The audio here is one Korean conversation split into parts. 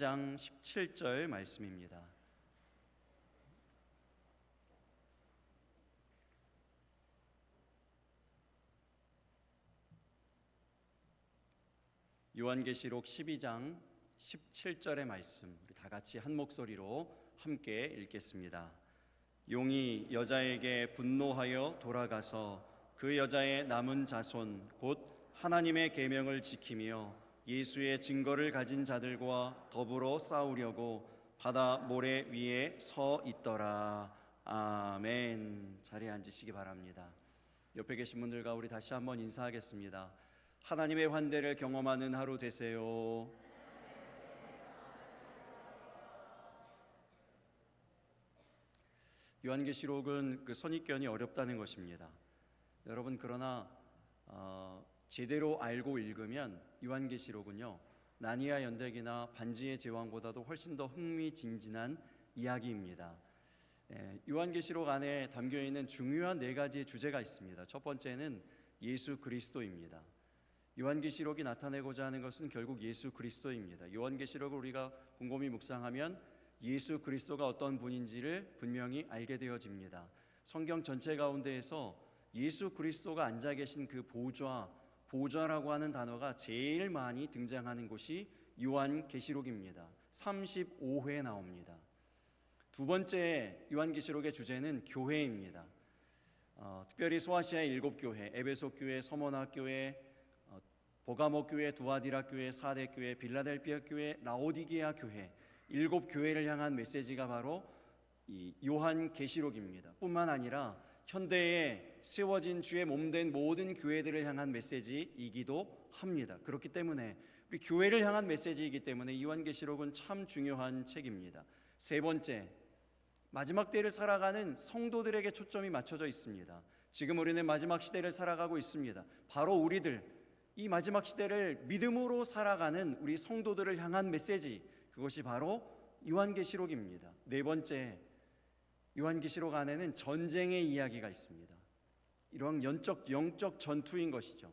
12장 17절 말씀입니다. 요한계시록 12장 17절의 말씀, 우리 다 같이 한 목소리로 함께 읽겠습니다. 용이 여자에게 분노하여 돌아가서 그 여자의 남은 자손 곧 하나님의 계명을 지키며 예수의 증거를 가진 자들과 더불어 싸우려고 바다 모래 위에 서 있더라. 아멘. 자리에 앉으시기 바랍니다. 옆에 계신 분들과 우리 다시 한번 인사하겠습니다. 하나님의 환대를 경험하는 하루 되세요. 요한계시록은 그 선입견이 어렵다는 것입니다. 여러분, 그러나 제대로 알고 읽으면 요한계시록은요, 나니아 연대기나 반지의 제왕보다도 훨씬 더 흥미진진한 이야기입니다. 요한계시록 안에 담겨있는 중요한 4가지의 주제가 있습니다. 첫 번째는 예수 그리스도입니다. 요한계시록이 나타내고자 하는 것은 결국 예수 그리스도입니다. 요한계시록을 우리가 곰곰이 묵상하면 예수 그리스도가 어떤 분인지를 분명히 알게 되어집니다. 성경 전체 가운데에서 예수 그리스도가 앉아 계신 그 보좌라고 하는 단어가 제일 많이 등장하는 곳이 요한계시록입니다. 35회 나옵니다. 두 번째 요한계시록의 주제는 교회입니다. 특별히 소아시아의 7교회, 에베소 교회, 서머나 교회, 보가모 교회, 두아디라 교회, 사대 교회, 빌라델피아 교회, 라오디게아 교회, 7교회를 향한 메시지가 바로 이 요한계시록입니다. 뿐만 아니라 현대에 세워진 주의 몸된 모든 교회들을 향한 메시지이기도 합니다. 그렇기 때문에 우리 교회를 향한 메시지이기 때문에 요한계시록은 참 중요한 책입니다. 세 번째, 마지막 때를 살아가는 성도들에게 초점이 맞춰져 있습니다. 지금 우리는 마지막 시대를 살아가고 있습니다. 바로 우리들, 이 마지막 시대를 믿음으로 살아가는 우리 성도들을 향한 메시지, 그것이 바로 요한계시록입니다. 네 번째, 요한계시록 안에는 전쟁의 이야기가 있습니다. 이러한 영적 전투인 것이죠.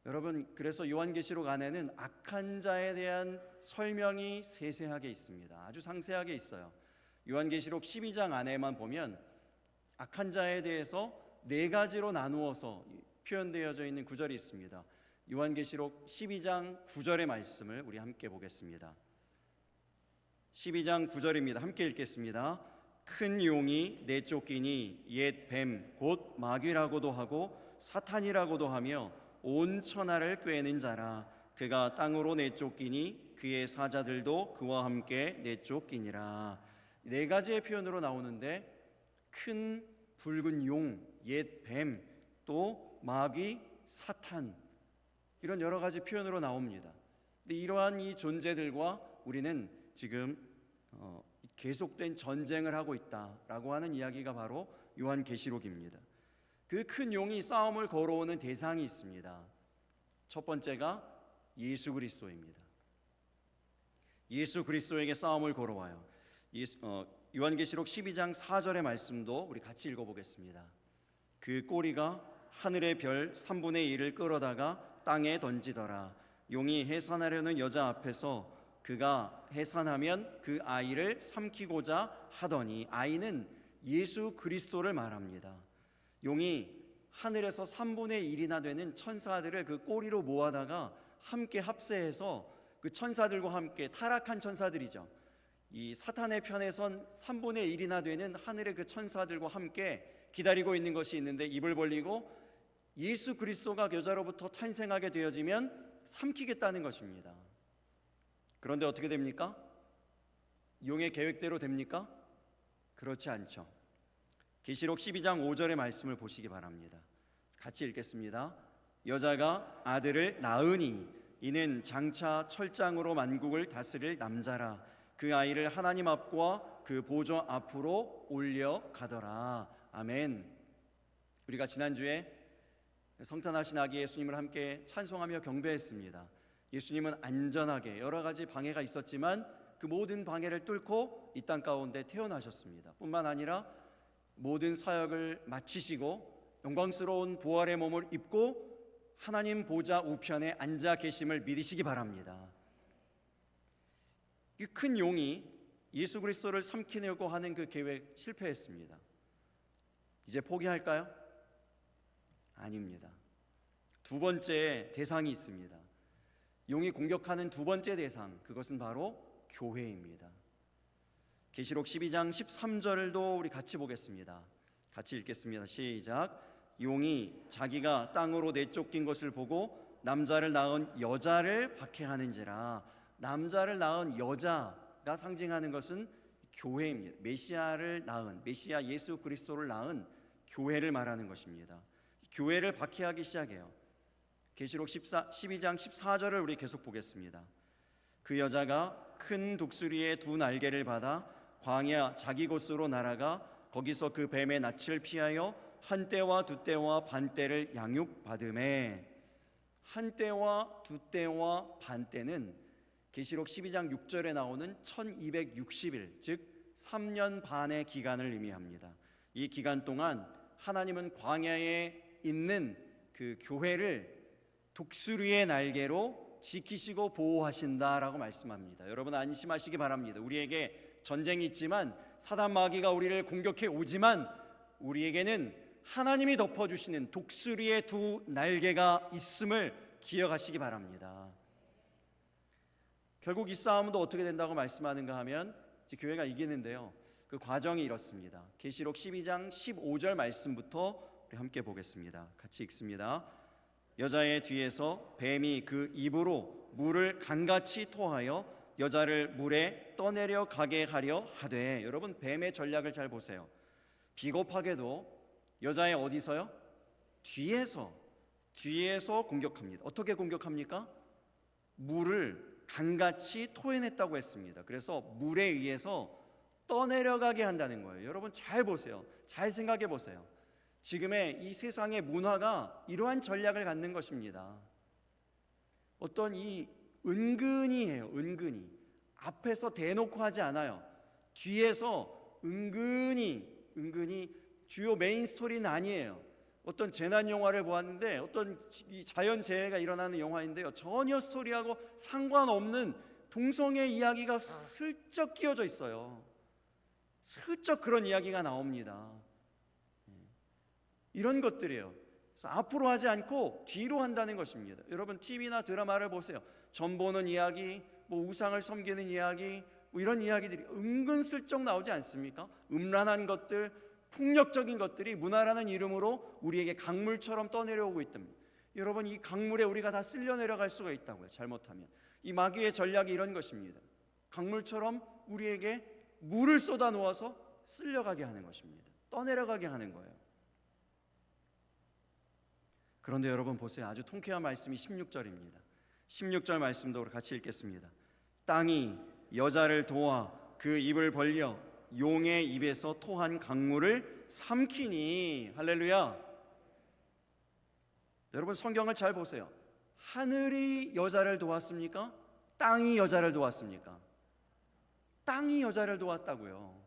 여러분, 그래서 요한계시록 안에는 악한 자에 대한 설명이 세세하게 있습니다. 아주 상세하게 있어요. 요한계시록 12장 안에만 보면 악한 자에 대해서 4가지로 나누어서 표현되어져 있는 구절이 있습니다. 요한계시록 12장 9절의 말씀을 우리 함께 보겠습니다. 12장 9절입니다. 함께 읽겠습니다. 큰 용이 내쫓기니 옛 뱀 곧 마귀라고도 하고 사탄이라고도 하며 온 천하를 꿰는 자라. 그가 땅으로 내쫓기니 그의 사자들도 그와 함께 내쫓기니라. 4가지의 표현으로 나오는데, 큰 붉은 용, 옛 뱀, 또 마귀, 사탄, 이런 여러 가지 표현으로 나옵니다. 근데 이러한 이 존재들과 우리는 지금 계속된 전쟁을 하고 있다라고 하는 이야기가 바로 요한계시록입니다. 그 큰 용이 싸움을 걸어오는 대상이 있습니다. 첫 번째가 예수 그리스도입니다. 예수 그리스도에게 싸움을 걸어와요. 요한계시록 12장 4절의 말씀도 우리 같이 읽어보겠습니다. 그 꼬리가 하늘의 별 3분의 1을 끌어다가 땅에 던지더라. 용이 해산하려는 여자 앞에서 그가 해산하면 그 아이를 삼키고자 하더니, 아이는 예수 그리스도를 말합니다. 용이 하늘에서 3분의 1이나 되는 천사들을 그 꼬리로 모아다가 함께 합세해서 그 천사들과 함께, 타락한 천사들이죠, 이 사탄의 편에 선 3분의 1이나 되는 하늘의 그 천사들과 함께 기다리고 있는 것이 있는데, 입을 벌리고 예수 그리스도가 여자로부터 탄생하게 되어지면 삼키겠다는 것입니다. 그런데 어떻게 됩니까? 용의 계획대로 됩니까? 그렇지 않죠. 계시록 12장 5절의 말씀을 보시기 바랍니다. 같이 읽겠습니다. 여자가 아들을 낳으니 이는 장차 철장으로 만국을 다스릴 남자라. 그 아이를 하나님 앞과 그 보좌 앞으로 올려가더라. 아멘. 우리가 지난주에 성탄하신 아기 예수님을 함께 찬송하며 경배했습니다. 예수님은 안전하게, 여러 가지 방해가 있었지만 그 모든 방해를 뚫고 이 땅 가운데 태어나셨습니다. 뿐만 아니라 모든 사역을 마치시고 영광스러운 부활의 몸을 입고 하나님 보좌 우편에 앉아 계심을 믿으시기 바랍니다. 이 큰 용이 예수 그리스도를 삼키려고 하는 그 계획 실패했습니다. 이제 포기할까요? 아닙니다. 두 번째 대상이 있습니다. 용이 공격하는 두 번째 대상, 그것은 바로 교회입니다. 계시록 12장 13절도 우리 같이 보겠습니다. 같이 읽겠습니다. 시작. 용이 자기가 땅으로 내쫓긴 것을 보고 남자를 낳은 여자를 박해하는지라. 남자를 낳은 여자가 상징하는 것은 교회입니다. 메시아를 낳은, 메시아 예수 그리스도를 낳은 교회를 말하는 것입니다. 교회를 박해하기 시작해요. 계시록 12장 14절을 우리 계속 보겠습니다. 그 여자가 큰 독수리의 두 날개를 받아 광야 자기 곳으로 날아가 거기서 그 뱀의 낯을 피하여 한 때와 두 때와 반 때를 양육받음에. 한 때와 두 때와 반 때는 계시록 12장 6절에 나오는 1260일, 즉 3년 반의 기간을 의미합니다. 이 기간 동안 하나님은 광야에 있는 그 교회를 독수리의 날개로 지키시고 보호하신다라고 말씀합니다. 여러분 안심하시기 바랍니다. 우리에게 전쟁이 있지만 사단 마귀가 우리를 공격해 오지만 우리에게는 하나님이 덮어주시는 독수리의 두 날개가 있음을 기억하시기 바랍니다. 결국 이 싸움도 어떻게 된다고 말씀하는가 하면 이제 교회가 이기는데요. 그 과정이 이렇습니다. 계시록 12장 15절 말씀부터 우리 함께 보겠습니다. 같이 읽습니다. 여자의 뒤에서 뱀이 그 입으로 물을 강같이 토하여 여자를 물에 떠내려 가게 하려 하되. 여러분 뱀의 전략을 잘 보세요. 비겁하게도 여자의 어디서요? 뒤에서 공격합니다. 어떻게 공격합니까? 물을 강같이 토해냈다고 했습니다. 그래서 물에 의해서 떠내려가게 한다는 거예요. 여러분 잘 보세요. 잘 생각해 보세요. 지금의 이 세상의 문화가 이러한 전략을 갖는 것입니다. 어떤 이 은근히 해요. 은근히 앞에서 대놓고 하지 않아요. 뒤에서 은근히 주요 메인 스토리는 아니에요. 어떤 재난 영화를 보았는데 어떤 자연재해가 일어나는 영화인데요, 전혀 스토리하고 상관없는 동성애 이야기가 슬쩍 끼어져 있어요. 슬쩍 그런 이야기가 나옵니다. 이런 것들이에요. 그래서 앞으로 하지 않고 뒤로 한다는 것입니다. 여러분 TV나 드라마를 보세요. 점 보는 이야기, 우상을 섬기는 이야기, 이런 이야기들이 은근슬쩍 나오지 않습니까? 음란한 것들, 폭력적인 것들이 문화라는 이름으로 우리에게 강물처럼 떠내려오고 있답니다. 여러분 이 강물에 우리가 다 쓸려 내려갈 수가 있다고요. 잘못하면. 이 마귀의 전략이 이런 것입니다. 강물처럼 우리에게 물을 쏟아 놓아서 쓸려가게 하는 것입니다. 떠내려가게 하는 거예요. 그런데 여러분 보세요. 아주 통쾌한 말씀이 16절입니다. 16절 말씀도 같이 읽겠습니다. 땅이 여자를 도와 그 입을 벌려 용의 입에서 토한 강물을 삼키니. 할렐루야. 여러분 성경을 잘 보세요. 하늘이 여자를 도왔습니까? 땅이 여자를 도왔습니까? 땅이 여자를 도왔다고요.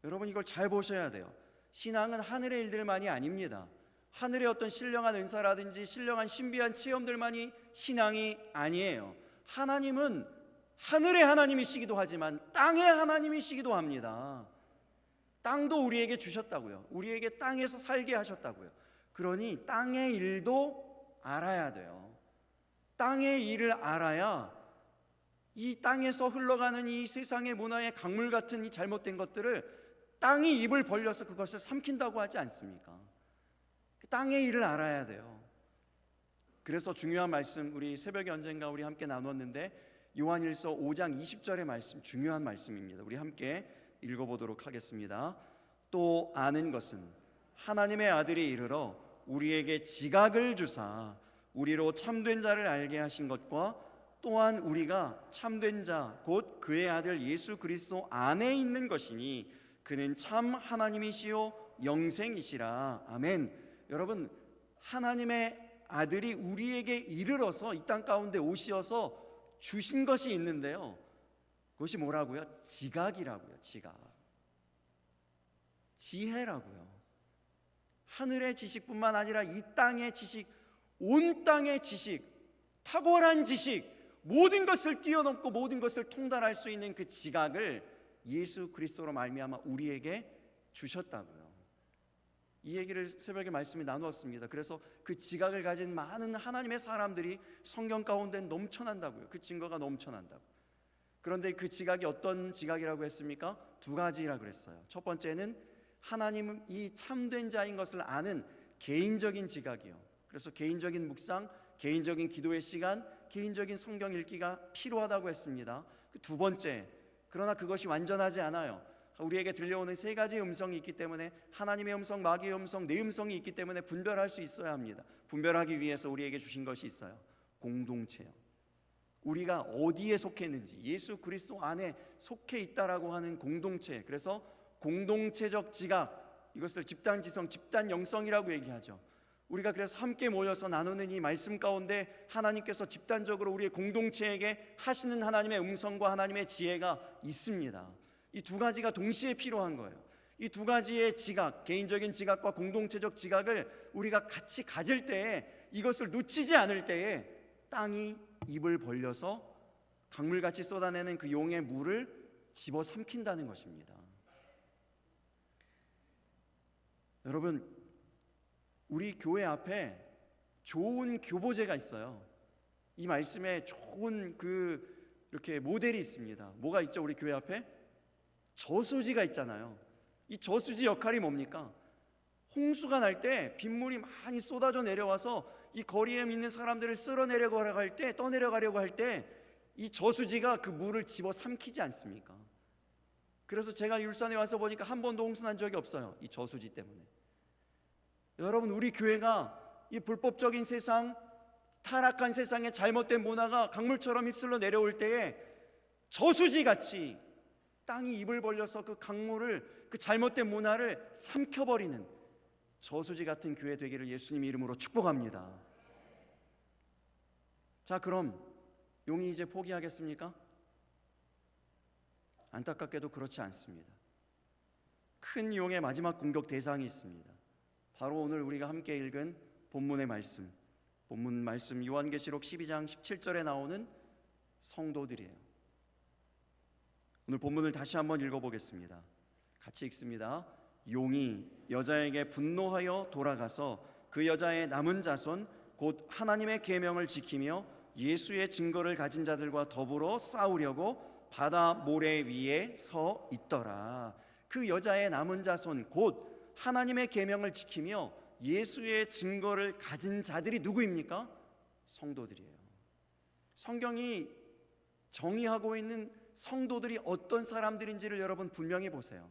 여러분 이걸 잘 보셔야 돼요. 신앙은 하늘의 일들만이 아닙니다. 하늘의 어떤 신령한 은사라든지 신령한 신비한 체험들만이 신앙이 아니에요. 하나님은 하늘의 하나님이시기도 하지만 땅의 하나님이시기도 합니다. 땅도 우리에게 주셨다고요. 우리에게 땅에서 살게 하셨다고요. 그러니 땅의 일도 알아야 돼요. 땅의 일을 알아야 이 땅에서 흘러가는 이 세상의 문화의 강물 같은 이 잘못된 것들을 땅이 입을 벌려서 그것을 삼킨다고 하지 않습니까? 땅의 일을 알아야 돼요. 그래서 중요한 말씀, 우리 새벽에 언젠가 우리 함께 나눴는데 요한일서 5장 20절의 말씀, 중요한 말씀입니다. 우리 함께 읽어보도록 하겠습니다. 또 아는 것은 하나님의 아들이 이르러 우리에게 지각을 주사 우리로 참된 자를 알게 하신 것과 또한 우리가 참된 자 곧 그의 아들 예수 그리스도 안에 있는 것이니 그는 참 하나님이시요 영생이시라. 아멘. 여러분 하나님의 아들이 우리에게 이르러서 이 땅 가운데 오시어서 주신 것이 있는데요, 그것이 뭐라고요? 지각이라고요. 지각, 지혜라고요. 하늘의 지식뿐만 아니라 이 땅의 지식, 온 땅의 지식, 탁월한 지식, 모든 것을 뛰어넘고 모든 것을 통달할 수 있는 그 지각을 예수 그리스도로 말미암아 우리에게 주셨다고요. 이 얘기를 새벽에 말씀에 나누었습니다. 그래서 그 지각을 가진 많은 하나님의 사람들이 성경 가운데 넘쳐난다고요. 그 증거가 넘쳐난다고. 그런데 그 지각이 어떤 지각이라고 했습니까? 두 가지라고 그랬어요. 첫 번째는 하나님이 참된 자인 것을 아는 개인적인 지각이요. 그래서 개인적인 묵상, 개인적인 기도의 시간, 개인적인 성경 읽기가 필요하다고 했습니다. 두 번째, 그러나 그것이 완전하지 않아요. 우리에게 들려오는 세 가지 음성이 있기 때문에 하나님의 음성, 마귀의 음성, 내 음성이 있기 때문에 분별할 수 있어야 합니다. 분별하기 위해서 우리에게 주신 것이 있어요. 공동체요. 우리가 어디에 속해 있는지, 예수 그리스도 안에 속해 있다라고 하는 공동체. 그래서 공동체적 지각, 이것을 집단지성, 집단영성이라고 얘기하죠. 우리가 그래서 함께 모여서 나누는 이 말씀 가운데 하나님께서 집단적으로 우리의 공동체에게 하시는 하나님의 음성과 하나님의 지혜가 있습니다. 이 두 가지가 동시에 필요한 거예요. 이 두 가지의 지각, 개인적인 지각과 공동체적 지각을 우리가 같이 가질 때에, 이것을 놓치지 않을 때에 땅이 입을 벌려서 강물같이 쏟아내는 그 용의 물을 집어삼킨다는 것입니다. 여러분, 우리 교회 앞에 좋은 교보제가 있어요. 이 말씀에 좋은 이렇게 모델이 있습니다. 뭐가 있죠? 우리 교회 앞에 저수지가 있잖아요. 이 저수지 역할이 뭡니까? 홍수가 날 때 빗물이 많이 쏟아져 내려와서 이 거리에 있는 사람들을 쓸어내려고 할 때, 떠내려가려고 할 때 이 저수지가 그 물을 집어삼키지 않습니까? 그래서 제가 율산에 와서 보니까 한 번도 홍수 난 적이 없어요. 이 저수지 때문에. 여러분, 우리 교회가 이 불법적인 세상, 타락한 세상의 잘못된 문화가 강물처럼 휩쓸려 내려올 때에 저수지같이 땅이 입을 벌려서 그 강물을, 그 잘못된 문화를 삼켜버리는 저수지 같은 교회 되기를 예수님 이름으로 축복합니다. 자, 그럼 용이 이제 포기하겠습니까? 안타깝게도 그렇지 않습니다. 큰 용의 마지막 공격 대상이 있습니다. 바로 오늘 우리가 함께 읽은 본문의 말씀, 본문 말씀 요한계시록 12장 17절에 나오는 성도들이에요. 오늘 본문을 다시 한번 읽어보겠습니다. 같이 읽습니다. 용이 여자에게 분노하여 돌아가서 그 여자의 남은 자손 곧 하나님의 계명을 지키며 예수의 증거를 가진 자들과 더불어 싸우려고 바다 모래 위에 서 있더라. 그 여자의 남은 자손 곧 하나님의 계명을 지키며 예수의 증거를 가진 자들이 누구입니까? 성도들이에요. 성경이 정의하고 있는 성도들이 어떤 사람들인지를 여러분 분명히 보세요.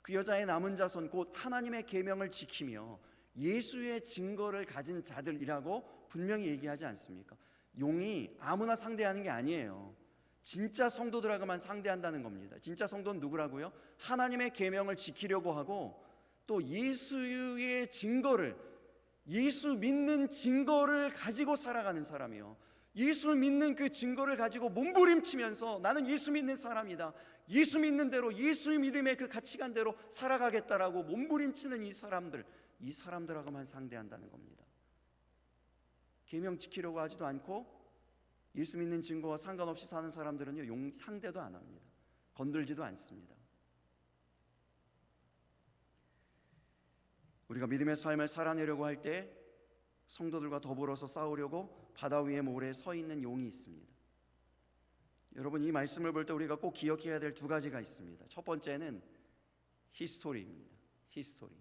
그 여자의 남은 자손 곧 하나님의 계명을 지키며 예수의 증거를 가진 자들이라고 분명히 얘기하지 않습니까? 용이 아무나 상대하는 게 아니에요. 진짜 성도들하고만 상대한다는 겁니다. 진짜 성도는 누구라고요? 하나님의 계명을 지키려고 하고 또 예수의 증거를, 예수 믿는 증거를 가지고 살아가는 사람이요. 예수 믿는 그 증거를 가지고 몸부림치면서 나는 예수 믿는 사람이다, 예수 믿는 대로, 예수의 믿음의 그 가치관대로 살아가겠다라고 몸부림치는 이 사람들하고만 상대한다는 겁니다. 계명 지키려고 하지도 않고 예수 믿는 증거와 상관없이 사는 사람들은요, 용 상대도 안 합니다. 건들지도 않습니다. 우리가 믿음의 삶을 살아내려고 할 때 성도들과 더불어서 싸우려고 바다 위에 모래에 서 있는 용이 있습니다. 여러분, 이 말씀을 볼 때 우리가 꼭 기억해야 될 두 가지가 있습니다. 첫 번째는 히스토리입니다. 히스토리.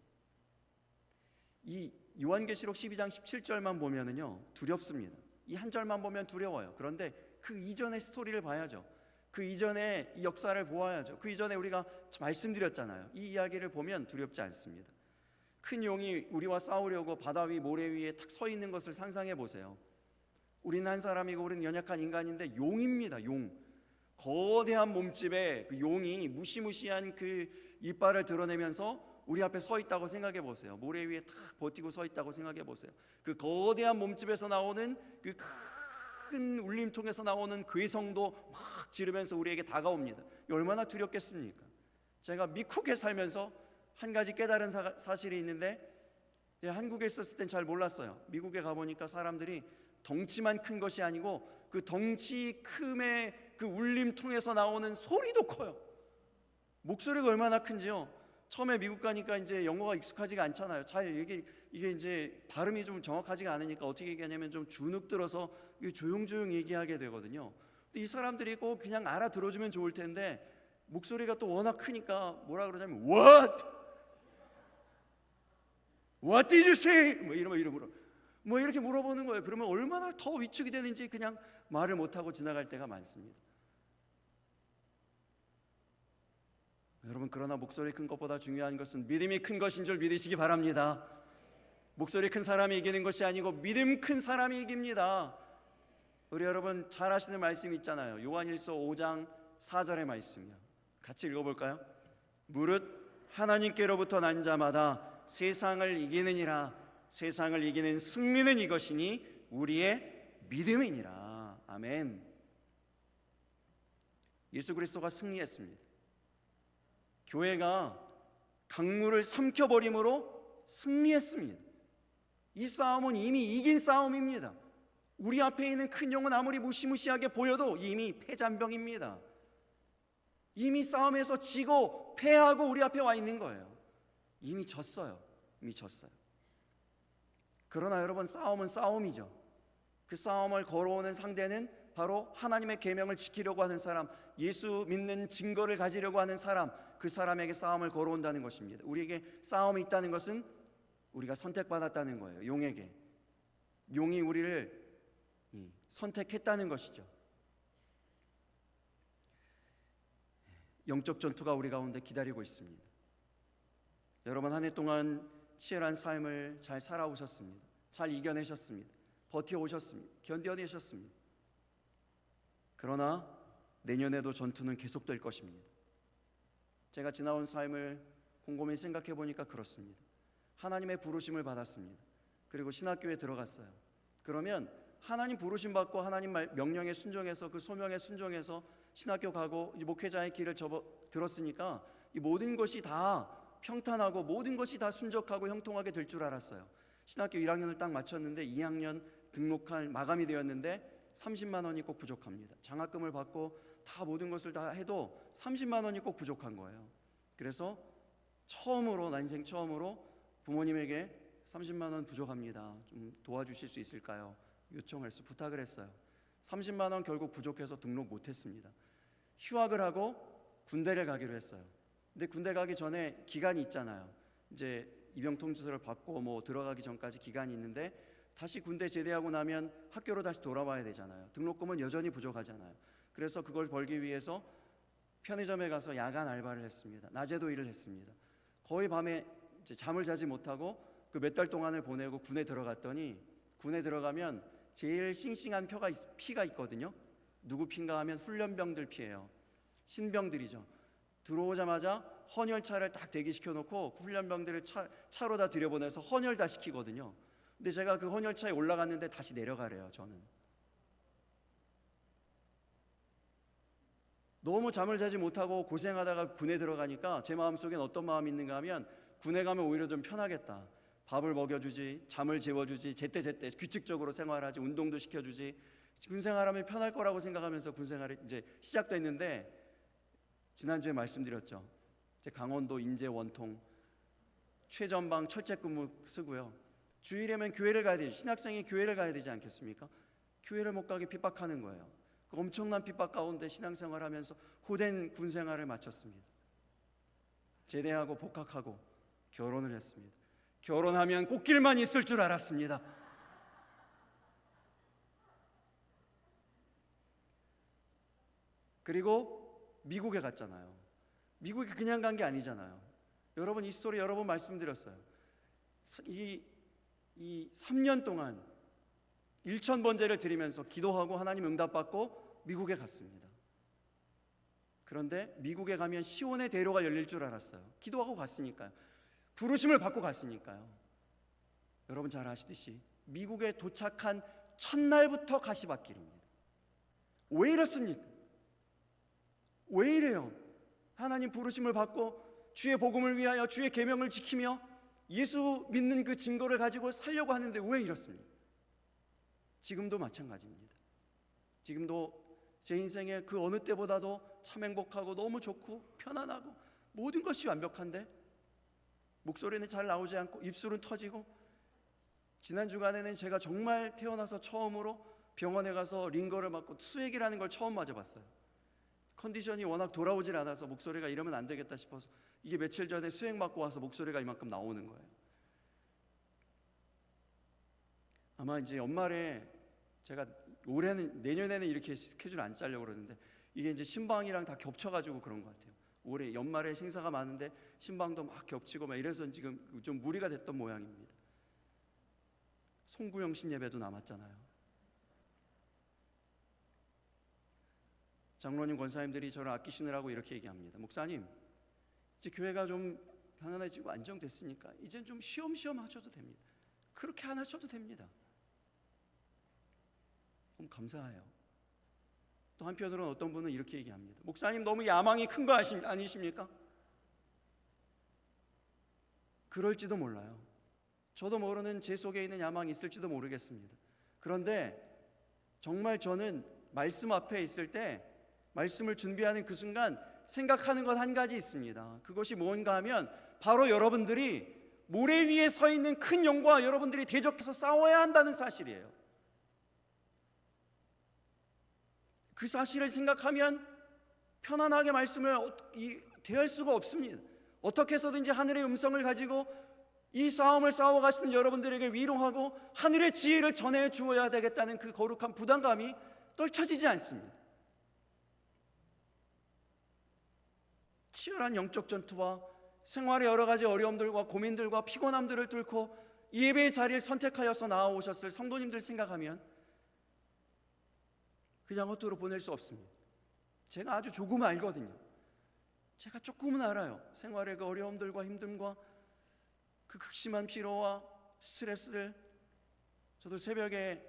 이 요한계시록 12장 17절만 보면은요, 두렵습니다. 이 한 절만 보면 두려워요. 그런데 그 이전의 스토리를 봐야죠. 그 이전의 이 역사를 보아야죠. 그 이전에 우리가 말씀드렸잖아요. 이 이야기를 보면 두렵지 않습니다. 큰 용이 우리와 싸우려고 바다 위 모래 위에 탁 서 있는 것을 상상해 보세요. 우리는 한 사람이고 우리는 연약한 인간인데 용입니다. 용. 거대한 몸집에 그 용이 무시무시한 그 이빨을 드러내면서 우리 앞에 서 있다고 생각해 보세요. 모래 위에 탁 버티고 서 있다고 생각해 보세요. 그 거대한 몸집에서 나오는 그 큰 울림통에서 나오는 괴성도 막 지르면서 우리에게 다가옵니다. 얼마나 두렵겠습니까? 제가 미국에 살면서 한 가지 깨달은 사실이 있는데, 한국에 있었을 땐 잘 몰랐어요. 미국에 가보니까 사람들이 덩치만 큰 것이 아니고 그 덩치 큼의 그 울림통에서 나오는 소리도 커요. 목소리가 얼마나 큰지요. 처음에 미국 가니까 이제 영어가 익숙하지가 않잖아요. 잘 이게 이제 발음이 좀 정확하지가 않으니까 어떻게 얘기하냐면 좀 주눅 들어서 조용조용 얘기하게 되거든요. 근데 이 사람들이 꼭 그냥 알아들어주면 좋을 텐데 목소리가 또 워낙 크니까 뭐라 그러냐면 What did you say? 뭐 이러면 뭐 이렇게 물어보는 거예요. 그러면 얼마나 더 위축이 되는지 그냥 말을 못하고 지나갈 때가 많습니다. 여러분, 그러나 목소리 큰 것보다 중요한 것은 믿음이 큰 것인 줄 믿으시기 바랍니다. 목소리 큰 사람이 이기는 것이 아니고 믿음 큰 사람이 이깁니다. 우리 여러분 잘 아시는 말씀이 있잖아요. 요한일서 5장 4절의 말씀이요. 같이 읽어볼까요? 무릇 하나님께로부터 난 자마다 세상을 이기느니라. 세상을 이기는 승리는 이것이니 우리의 믿음이니라. 아멘. 예수 그리스도가 승리했습니다. 교회가 강물을 삼켜버림으로 승리했습니다. 이 싸움은 이미 이긴 싸움입니다. 우리 앞에 있는 큰 용은 아무리 무시무시하게 보여도 이미 패잔병입니다. 이미 싸움에서 지고 패하고 우리 앞에 와 있는 거예요. 이미 졌어요. 이미 졌어요. 그러나 여러분, 싸움은 싸움이죠. 그 싸움을 걸어오는 상대는 바로 하나님의 계명을 지키려고 하는 사람, 예수 믿는 증거를 가지려고 하는 사람, 그 사람에게 싸움을 걸어온다는 것입니다. 우리에게 싸움이 있다는 것은 우리가 선택받았다는 거예요. 용이 우리를 선택했다는 것이죠. 영적 전투가 우리 가운데 기다리고 있습니다. 여러분, 한 해 동안 치열한 삶을 잘 살아오셨습니다. 잘 이겨내셨습니다. 버텨오셨습니다. 견뎌내셨습니다. 그러나 내년에도 전투는 계속될 것입니다. 제가 지나온 삶을 곰곰이 생각해 보니까 그렇습니다. 하나님의 부르심을 받았습니다. 그리고 신학교에 들어갔어요. 그러면 하나님 부르심 받고 하나님 명령에 순종해서 그 소명에 순종해서 신학교 가고 목회자의 길을 들었으니까 이 모든 것이 다 평탄하고 모든 것이 다 순적하고 형통하게 될 줄 알았어요. 신학교 1학년을 딱 마쳤는데 2학년 등록할 마감이 되었는데 30만 원이 꼭 부족합니다. 장학금을 받고 다 모든 것을 다 해도 30만 원이 꼭 부족한 거예요. 그래서 난생 처음으로 부모님에게 30만 원 부족합니다. 좀 도와주실 수 있을까요? 부탁을 했어요. 30만 원 결국 부족해서 등록 못했습니다. 휴학을 하고 군대를 가기로 했어요. 근데 군대 가기 전에 기간이 있잖아요. 이제 입영 통지서를 받고 뭐 들어가기 전까지 기간이 있는데 다시 군대 제대하고 나면 학교로 다시 돌아와야 되잖아요. 등록금은 여전히 부족하잖아요. 그래서 그걸 벌기 위해서 편의점에 가서 야간 알바를 했습니다. 낮에도 일을 했습니다. 거의 밤에 이제 잠을 자지 못하고 그 몇 달 동안을 보내고 군에 들어갔더니, 군에 들어가면 제일 싱싱한 피가 있거든요. 누구 피인가 하면 훈련병들 피예요. 신병들이죠. 들어오자마자 헌혈차를 딱 대기시켜 놓고 훈련병들을 차로 다 들여보내서 헌혈 다 시키거든요. 근데 제가 그 헌혈차에 올라갔는데 다시 내려가래요. 저는 너무 잠을 자지 못하고 고생하다가 군에 들어가니까 제 마음속엔 어떤 마음이 있는가 하면, 군에 가면 오히려 좀 편하겠다. 밥을 먹여주지, 잠을 재워주지, 제때제때 규칙적으로 생활하지, 운동도 시켜주지, 군생활하면 편할 거라고 생각하면서 군생활이 이제 시작됐는데, 지난주에 말씀드렸죠. 제 강원도 인제 원통 최전방 철책근무 쓰고요. 주일이면 교회를 가야 되지, 신학생이 교회를 가야 되지 않겠습니까? 교회를 못 가게 핍박하는 거예요. 그 엄청난 핍박 가운데 신앙생활하면서 고된 군생활을 마쳤습니다. 제대하고 복학하고 결혼을 했습니다. 결혼하면 꽃길만 있을 줄 알았습니다. 그리고 미국에 갔잖아요. 미국에 그냥 간 게 아니잖아요. 여러분, 이 스토리 여러 번 말씀드렸어요. 이 3년 동안 1,000번제를 드리면서 기도하고 하나님 응답받고 미국에 갔습니다. 그런데 미국에 가면 시온의 대로가 열릴 줄 알았어요. 기도하고 갔으니까요. 부르심을 받고 갔으니까요. 여러분 잘 아시듯이 미국에 도착한 첫날부터 가시밭길입니다. 왜 이렇습니까? 왜 이래요? 하나님 부르심을 받고 주의 복음을 위하여 주의 계명을 지키며 예수 믿는 그 증거를 가지고 살려고 하는데 왜 이렇습니까? 지금도 마찬가지입니다. 지금도 제 인생에 그 어느 때보다도 참 행복하고 너무 좋고 편안하고 모든 것이 완벽한데 목소리는 잘 나오지 않고 입술은 터지고, 지난 주간에는 제가 정말 태어나서 처음으로 병원에 가서 링거를 맞고 수액이라는 걸 처음 맞아봤어요. 컨디션이 워낙 돌아오질 않아서 목소리가 이러면 안 되겠다 싶어서, 이게 며칠 전에 수액 맞고 와서 목소리가 이만큼 나오는 거예요. 아마 이제 연말에 제가 내년에는 이렇게 스케줄 안 짜려고 그러는데, 이게 이제 신방이랑 다 겹쳐가지고 그런 것 같아요. 올해 연말에 행사가 많은데 신방도 막 겹치고 막 이래서 지금 좀 무리가 됐던 모양입니다. 송구영 신예배도 남았잖아요. 장로님, 권사님들이 저를 아끼시느라고 이렇게 얘기합니다. 목사님, 이제 교회가 좀 편안해지고 안정됐으니까 이젠 좀 쉬엄쉬엄 하셔도 됩니다. 그렇게 안 하셔도 됩니다. 너무 감사해요. 또 한편으로는 어떤 분은 이렇게 얘기합니다. 목사님, 너무 야망이 큰 거 아니십니까? 그럴지도 몰라요. 저도 모르는 제 속에 있는 야망이 있을지도 모르겠습니다. 그런데 정말 저는 말씀 앞에 있을 때, 말씀을 준비하는 그 순간 생각하는 것 한 가지 있습니다. 그것이 뭔가 하면 바로 여러분들이 모래 위에 서 있는 큰 용과 여러분들이 대적해서 싸워야 한다는 사실이에요. 그 사실을 생각하면 편안하게 말씀을 대할 수가 없습니다. 어떻게 해서든지 하늘의 음성을 가지고 이 싸움을 싸워가시는 여러분들에게 위로하고 하늘의 지혜를 전해 주어야 되겠다는 그 거룩한 부담감이 떨쳐지지 않습니다. 치열한 영적 전투와 생활의 여러 가지 어려움들과 고민들과 피곤함들을 뚫고 이 예배의 자리를 선택하여서 나아오셨을 성도님들 생각하면 그냥 헛되로 보낼 수 없습니다. 제가 아주 조금 알거든요. 제가 조금은 알아요. 생활의 그 어려움들과 힘듦과 그 극심한 피로와 스트레스를. 저도 새벽에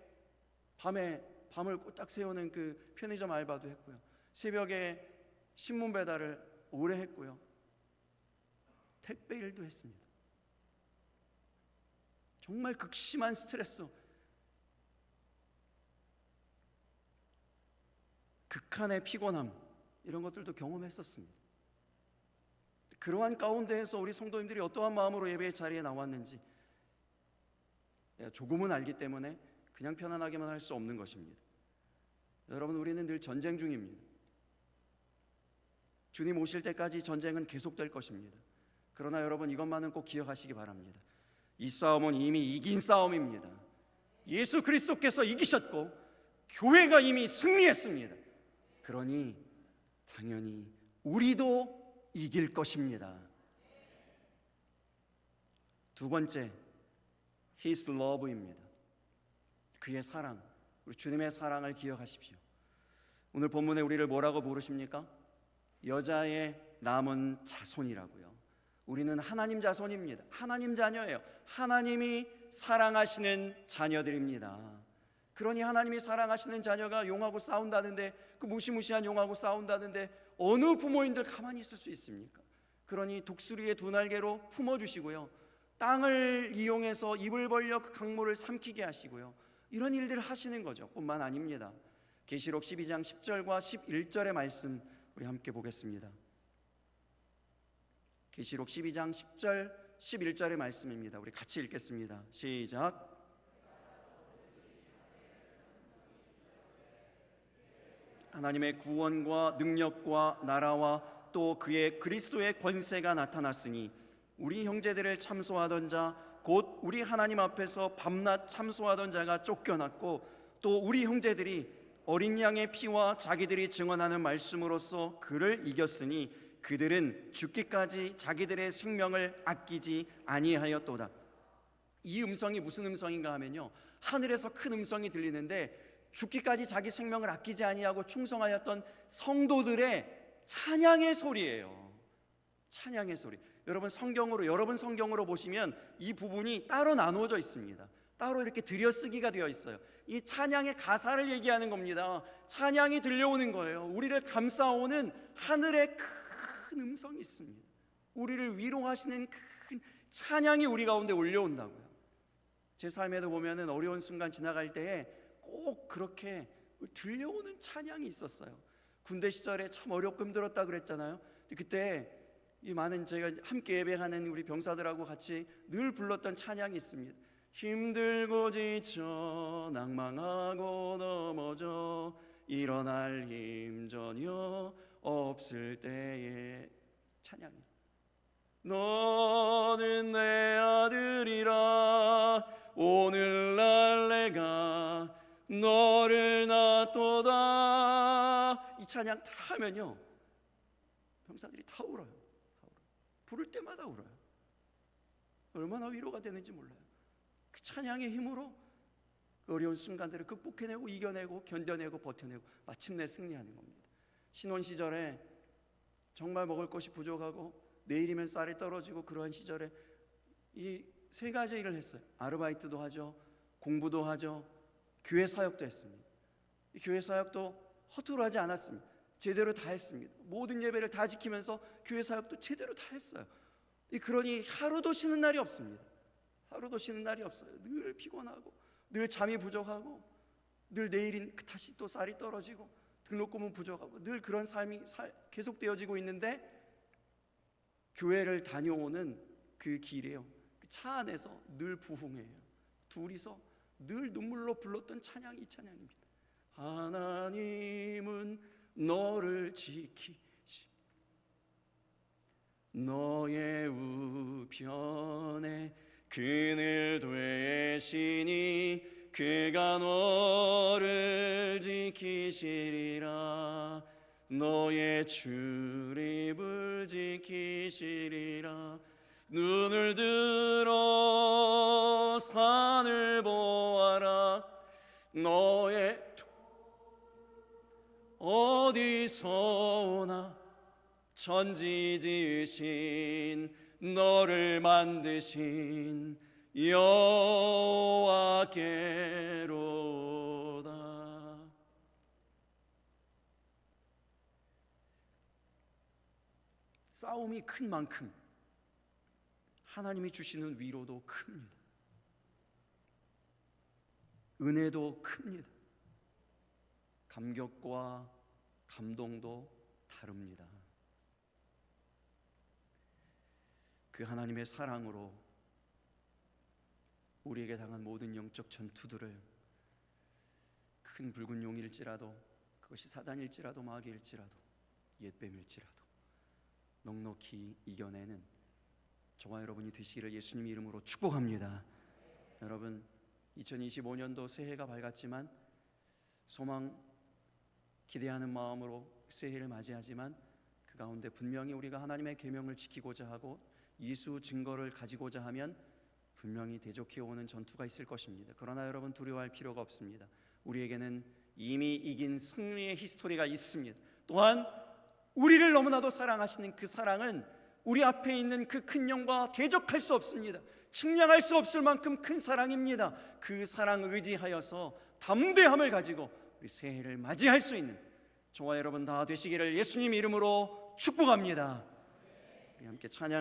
밤을 꼴딱 세우는 그 편의점 알바도 했고요. 새벽에 신문 배달을 오래 했고요. 택배 일도 했습니다. 정말 극심한 스트레스, 극한의 피곤함, 이런 것들도 경험했었습니다. 그러한 가운데에서 우리 성도님들이 어떠한 마음으로 예배의 자리에 나왔는지 조금은 알기 때문에 그냥 편안하게만 할 수 없는 것입니다. 여러분, 우리는 늘 전쟁 중입니다. 주님 오실 때까지 전쟁은 계속될 것입니다. 그러나 여러분, 이것만은 꼭 기억하시기 바랍니다. 이 싸움은 이미 이긴 싸움입니다. 예수 그리스도께서 이기셨고 교회가 이미 승리했습니다. 그러니 당연히 우리도 이길 것입니다. 두 번째, His love입니다. 그의 사랑, 우리 주님의 사랑을 기억하십시오. 오늘 본문에 우리를 뭐라고 부르십니까? 여자의 남은 자손이라고요. 우리는 하나님 자손입니다. 하나님 자녀예요. 하나님이 사랑하시는 자녀들입니다. 그러니 하나님이 사랑하시는 자녀가 용하고 싸운다는데, 그 무시무시한 용하고 싸운다는데 어느 부모인들 가만히 있을 수 있습니까? 그러니 독수리의 두 날개로 품어주시고요, 땅을 이용해서 입을 벌려 그 강물을 삼키게 하시고요, 이런 일들을 하시는 거죠. 뿐만 아닙니다. 계시록 12장 10절과 11절의 말씀 우리 함께 보겠습니다. 계시록 12장 10절 11절의 말씀입니다. 우리 같이 읽겠습니다. 시작. 하나님의 구원과 능력과 나라와 또 그의 그리스도의 권세가 나타났으니 우리 형제들을 참소하던 자 곧 우리 하나님 앞에서 밤낮 참소하던 자가 쫓겨났고, 또 우리 형제들이 어린 양의 피와 자기들이 증언하는 말씀으로써 그를 이겼으니 그들은 죽기까지 자기들의 생명을 아끼지 아니하였도다. 이 음성이 무슨 음성인가 하면요, 하늘에서 큰 음성이 들리는데 죽기까지 자기 생명을 아끼지 아니하고 충성하였던 성도들의 찬양의 소리예요. 찬양의 소리. 여러분 성경으로 보시면 이 부분이 따로 나누어져 있습니다. 따로 이렇게 들여쓰기가 되어 있어요. 이 찬양의 가사를 얘기하는 겁니다. 찬양이 들려오는 거예요. 우리를 감싸오는 하늘의 큰 음성이 있습니다. 우리를 위로하시는 큰 찬양이 우리 가운데 올려온다고요. 제 삶에도 보면은 어려운 순간 지나갈 때에 꼭 그렇게 들려오는 찬양이 있었어요. 군대 시절에 참 어렵고 힘들었다 그랬잖아요. 그때 이 많은 저희가 함께 예배하는 우리 병사들하고 같이 늘 불렀던 찬양이 있습니다. 힘들고 지쳐 낭망하고 넘어져 일어날 힘 전혀 없을 때의 찬양이, 너는 내 아들이라 오늘날 내가 너를 낳도다. 이 찬양 다 하면요 병사들이 다 울어요. 부를 때마다 울어요. 얼마나 위로가 되는지 몰라요. 그 찬양의 힘으로 그 어려운 순간들을 극복해내고 이겨내고 견뎌내고 버텨내고 마침내 승리하는 겁니다. 신혼 시절에 정말 먹을 것이 부족하고 내일이면 쌀이 떨어지고 그러한 시절에 이 세 가지 일을 했어요. 아르바이트도 하죠, 공부도 하죠, 교회 사역도 했습니다. 이 교회 사역도 허투루 하지 않았습니다. 제대로 다 했습니다. 모든 예배를 다 지키면서 교회 사역도 제대로 다 했어요. 그러니 하루도 쉬는 날이 없습니다. 하루도 쉬는 날이 없어요. 늘 피곤하고 늘 잠이 부족하고 늘 내일인 다시 또 쌀이 떨어지고 등록금은 부족하고 늘 그런 삶이 계속되어지고 있는데, 교회를 다녀오는 그 길에요, 그 차 안에서 늘 부흥해요. 둘이서 늘 눈물로 불렀던 찬양이 이 찬양입니다. 하나님은 너를 지키시 너의 우편에 그늘 되시니 그가 너를 지키시리라. 너의 출입을 지키시리라. 눈을 들어 산을 보아라. 너의 어디서 오나 천지 지으신 너를 만드신 여호와께로다. 싸움이 큰 만큼 하나님이 주시는 위로도 큽니다. 은혜도 큽니다. 감격과 감동도 다릅니다. 그 하나님의 사랑으로 우리에게 당한 모든 영적 전투들을, 큰 붉은 용일지라도, 그것이 사단일지라도 마귀일지라도 옛뱀일지라도 넉넉히 이겨내는 저와 여러분이 되시기를 예수님 이름으로 축복합니다. 여러분, 2025년도 새해가 밝았지만 소망 기대하는 마음으로 새해를 맞이하지만 그 가운데 분명히 우리가 하나님의 계명을 지키고자 하고 예수 증거를 가지고자 하면 분명히 대적해 오는 전투가 있을 것입니다. 그러나 여러분, 두려워할 필요가 없습니다. 우리에게는 이미 이긴 승리의 히스토리가 있습니다. 또한 우리를 너무나도 사랑하시는 그 사랑은 우리 앞에 있는 그 큰 영과 대적할 수 없습니다. 측량할 수 없을 만큼 큰 사랑입니다. 그 사랑을 의지하여서 담대함을 가지고 우리 새해를 맞이할 수 있는 저와 여러분 다 되시기를 예수님 이름으로 축복합니다. 우리 함께 찬양